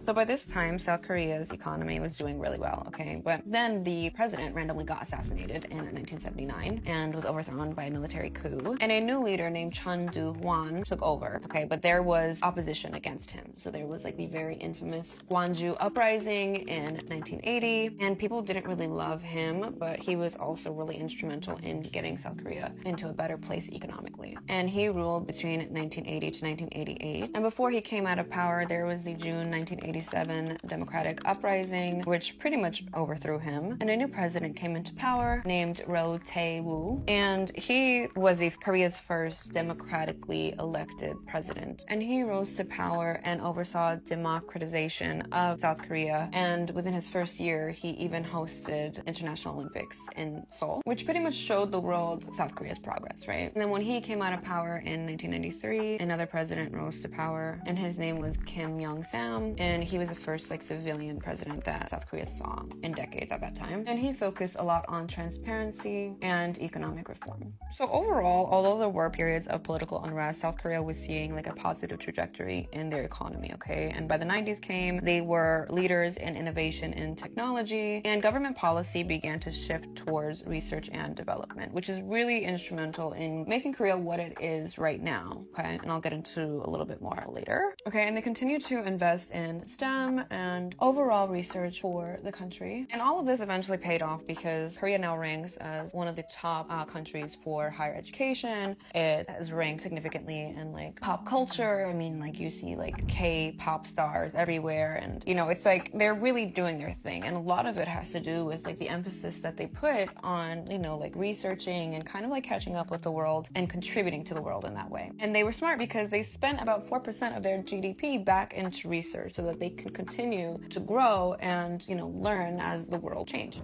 So by this time, South Korea's economy was doing really well, okay? But then the president randomly got assassinated in 1979 and was overthrown by a military coup. And a new leader named Chun Do-hwan took over, okay? But there was opposition against him. So there was like the very infamous Gwangju uprising in 1980, and people didn't really love him, but he was also really instrumental in getting South Korea into a better place economically. And he ruled between 1980 to 1988. And before he came out of power, there was the June 1987 Democratic Uprising, which pretty much overthrew him. And a new president came into power named Roh Tae-woo, and he was Korea's first democratically elected president. And he rose to power and oversaw democratization of South Korea. And within his first year, he even hosted International Olympics in Seoul, which pretty much showed the world South Korea's progress, right? And then when he came out of power in 1993, another president rose to power, and his name was Kim Young-sam, and he was the first like civilian president that South Korea saw in decades at that time. And he focused a lot on transparency and economic reform. So overall, although there were periods of political unrest, South Korea was seeing like a positive trajectory in their economy, okay? And by the 90s came, they were leaders in innovation in technology, and government policy began to shift towards research and development, which is really instrumental in making Korea what it is right now, okay? And I'll get into a little bit more later. Okay, and they continue to invest in STEM and overall research for the country. And all of this eventually paid off because Korea now ranks as one of the top countries for higher education. It is ranked significantly in like pop culture. I mean, like you see like K-pop stars everywhere, and you know, it's like they're really doing their thing. And a lot of it has to do with like the emphasis that they put on, you know, like researching and kind of like catching up with the world and contributing to the world in that way. And they were smart because they spent about 4% of their GDP back into research so that they could continue to grow and, you know, learn as the world changed.